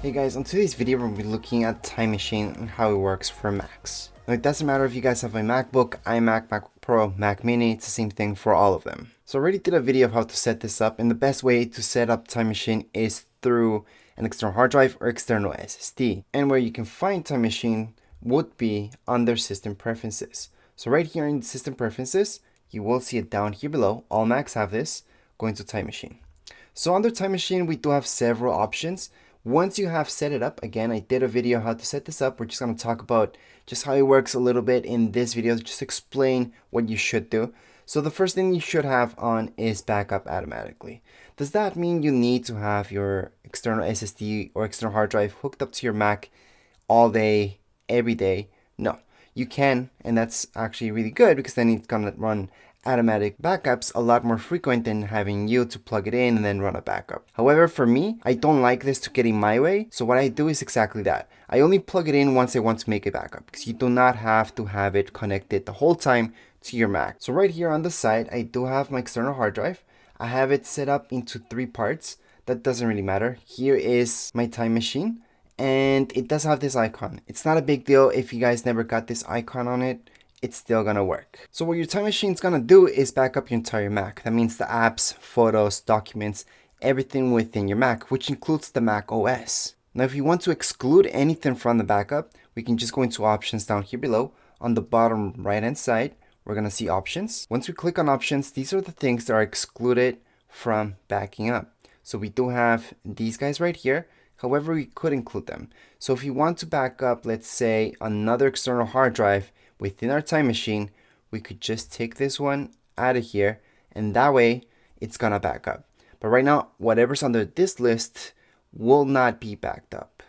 Hey guys, on today's video we'll be looking at Time Machine and how it works for Macs. Now it doesn't matter if you guys have a MacBook, iMac, MacBook Pro, Mac Mini, it's the same thing for all of them. So I already did a video of how to set this up, and the best way to set up Time Machine is through an external hard drive or external SSD. And where you can find Time Machine would be under System Preferences. So right here in System Preferences, you will see it down here below. All Macs have this. Going to Time Machine. So under Time Machine, we do have several options. Once you have set it up, again, I did a video how to set this up. We're just going to talk about just how it works a little bit in this video, just explain what you should do. So the first thing you should have on is backup automatically. Does that mean you need to have your external SSD or external hard drive hooked up to your Mac all day, every day? No, you can, and that's actually really good because then it's going to run automatic backups a lot more frequent than having you to plug it in and then run a backup. However, for me, I don't like this to get in my way, so what I do is exactly that. I only plug it in once I want to make a backup because you do not have to have it connected the whole time to your Mac. So right here on the side, I do have my external hard drive. I have it set up into 3 parts. That doesn't really matter. Here is my Time Machine, and it does have this icon. It's not a big deal if you guys never got this icon on it. It's still gonna work. So what your Time Machine's gonna do is back up your entire Mac. That means the apps, photos, documents, everything within your Mac, which includes the Mac OS. Now if you want to exclude anything from the backup, we can just go into options down here below. On the bottom right hand side, we're gonna see options. Once we click on options, these are the things that are excluded from backing up. So we do have these guys right here. However, we could include them. So if you want to back up, let's say, another external hard drive within our Time Machine, we could just take this one out of here, and that way it's gonna back up. But right now, whatever's under this list will not be backed up.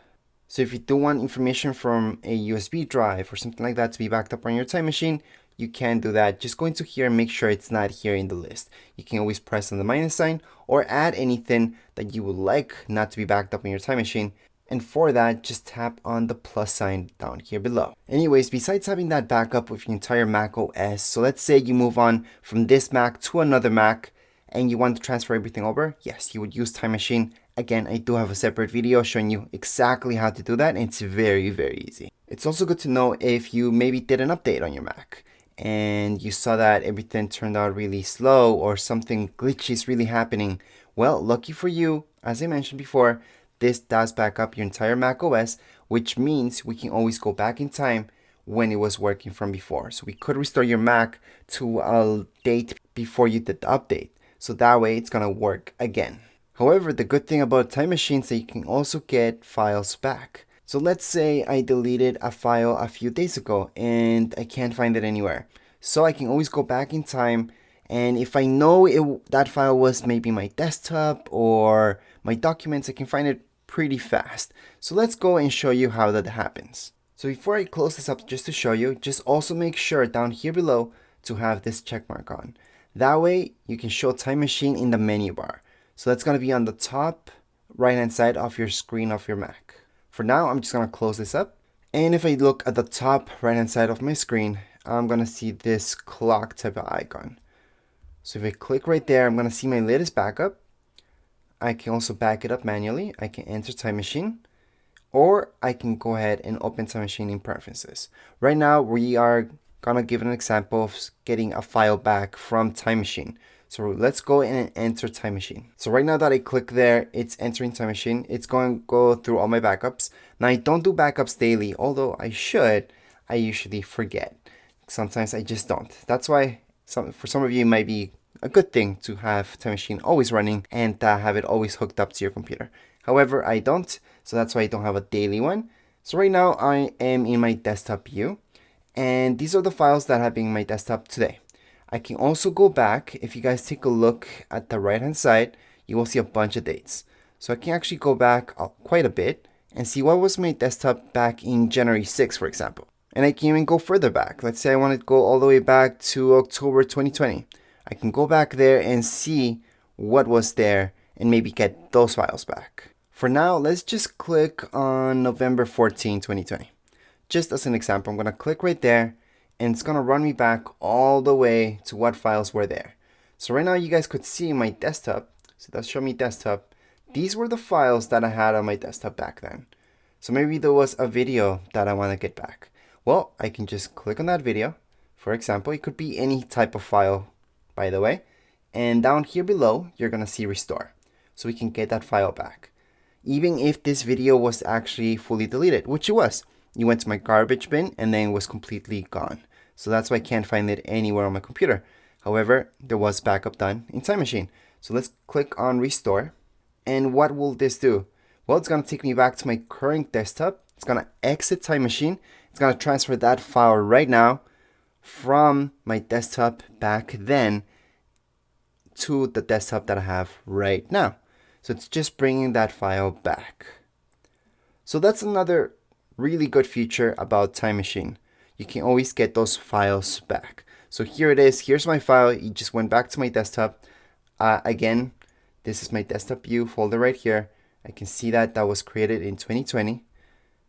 So if you do want information from a USB drive or something like that to be backed up on your Time Machine, you can do that. Just go into here and make sure it's not here in the list. You can always press on the minus sign or add anything that you would like not to be backed up on your Time Machine. And for that, just tap on the plus sign down here below. Anyways, besides having that backup with your entire Mac OS, so let's say you move on from this Mac to another Mac and you want to transfer everything over, yes, you would use Time Machine. Again, I do have a separate video showing you exactly how to do that, and it's very, very easy. It's also good to know if you maybe did an update on your Mac and you saw that everything turned out really slow or something glitchy is really happening. Well, lucky for you, as I mentioned before, this does back up your entire Mac OS, which means we can always go back in time when it was working from before. So we could restore your Mac to a date before you did the update. So that way it's gonna work again. However, the good thing about Time Machine is that you can also get files back. So let's say I deleted a file a few days ago and I can't find it anywhere. So I can always go back in time, and if I know that file was maybe my desktop or my documents, I can find it pretty fast. So let's go and show you how that happens. So before I close this up, just to show you, just also make sure down here below to have this check mark on. That way you can show Time Machine in the menu bar. So that's going to be on the top right hand side of your screen of your Mac. For now, I'm just going to close this up. And if I look at the top right hand side of my screen, I'm going to see this clock type of icon. So if I click right there, I'm going to see my latest backup. I can also back it up manually. I can enter Time Machine, or I can go ahead and open Time Machine in Preferences. Right now, we are gonna give an example of getting a file back from Time Machine. So let's go in and enter Time Machine. So right now that I click there, it's entering Time Machine. It's going to go through all my backups. Now I don't do backups daily, although I should. I usually forget. Sometimes I just don't. That's why for some of you it might be a good thing to have Time Machine always running and have it always hooked up to your computer. However, I don't, so that's why I don't have a daily one. So right now I am in my desktop view, and these are the files that have been in my desktop today. I can also go back. If you guys take a look at the right hand side, you will see a bunch of dates. So I can actually go back quite a bit and see what was my desktop back in January 6th, for example. And I can even go further back. Let's say I want to go all the way back to October 2020. I can go back there and see what was there and maybe get those files back. For now, let's just click on November 14, 2020. Just as an example, I'm going to click right there, and it's going to run me back all the way to what files were there. So right now you guys could see my desktop. So that's show me desktop. these were the files that I had on my desktop back then. So maybe there was a video that I want to get back. Well, I can just click on that video. For example, it could be any type of file, by the way. And down here below, you're going to see restore. So we can get that file back. Even if this video was actually fully deleted, which it was. You went to my garbage bin and then it was completely gone. So that's why I can't find it anywhere on my computer. However, there was backup done in Time Machine. So let's click on restore. And what will this do? Well, it's going to take me back to my current desktop. It's going to exit Time Machine. It's going to transfer that file right now from my desktop back then to the desktop that I have right now. So it's just bringing that file back. So that's another really good feature about Time Machine. You can always get those files back. So here it is. Here's my file. It just went back to my desktop. Again, this is my desktop view folder right here. I can see that was created in 2020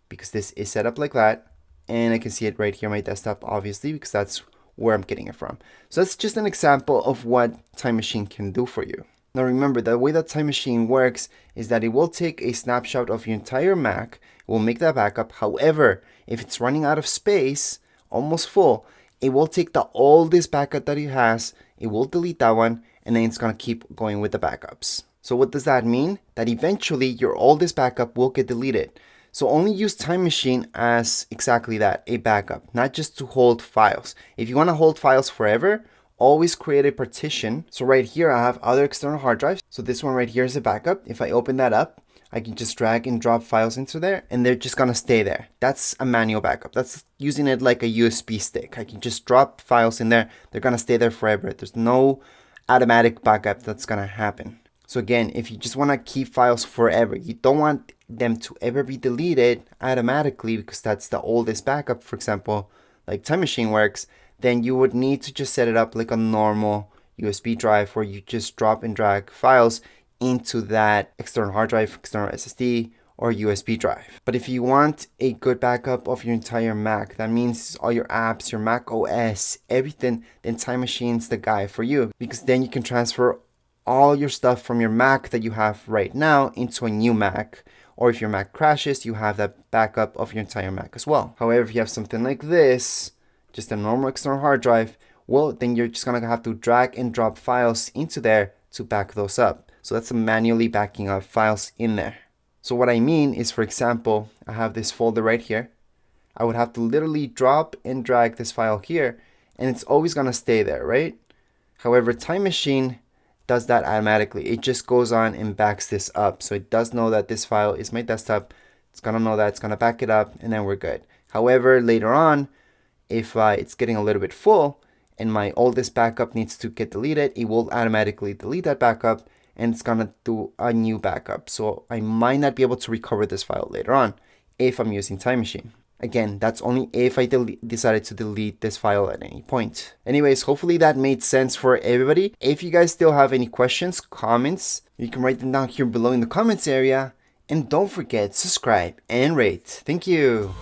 because this is set up like that. And I can see it right here on my desktop, obviously, because that's where I'm getting it from. So that's just an example of what Time Machine can do for you. Now remember, the way that Time Machine works is that it will take a snapshot of your entire Mac, it will make that backup. However, if it's running out of space, almost full, it will take the oldest backup that it has, it will delete that one, and then it's going to keep going with the backups. So what does that mean? That eventually your oldest backup will get deleted. So only use Time Machine as exactly that, a backup, not just to hold files. If you want to hold files forever, always create a partition. So right here, I have other external hard drives. So this one right here is a backup. If I open that up, I can just drag and drop files into there and they're just gonna stay there. That's a manual backup. That's using it like a USB stick. I can just drop files in there. They're gonna stay there forever. There's no automatic backup that's gonna happen. So again, if you just wanna keep files forever, you don't want them to ever be deleted automatically because that's the oldest backup, for example, like Time Machine works, then you would need to just set it up like a normal USB drive where you just drop and drag files into that external hard drive, external SSD, or USB drive. But if you want a good backup of your entire Mac, that means all your apps, your Mac OS, everything, then Time Machine's the guy for you because then you can transfer all your stuff from your Mac that you have right now into a new Mac. Or if your Mac crashes, you have that backup of your entire Mac as well. However, if you have something like this, just a normal external hard drive, well, then you're just gonna have to drag and drop files into there to back those up. So that's manually backing up files in there. So what I mean is, for example, I have this folder right here. I would have to literally drop and drag this file here, and it's always gonna stay there, right? However, Time Machine does that automatically. It just goes on and backs this up. So it does know that this file is my desktop. It's gonna know that, it's gonna back it up, and then we're good. However, later on, if it's getting a little bit full and my oldest backup needs to get deleted, it will automatically delete that backup and it's gonna do a new backup. So I might not be able to recover this file later on if I'm using Time Machine. Again, that's only if I decided to delete this file at any point. Anyways, hopefully that made sense for everybody. If you guys still have any questions, comments, you can write them down here below in the comments area. And don't forget, subscribe and rate. Thank you.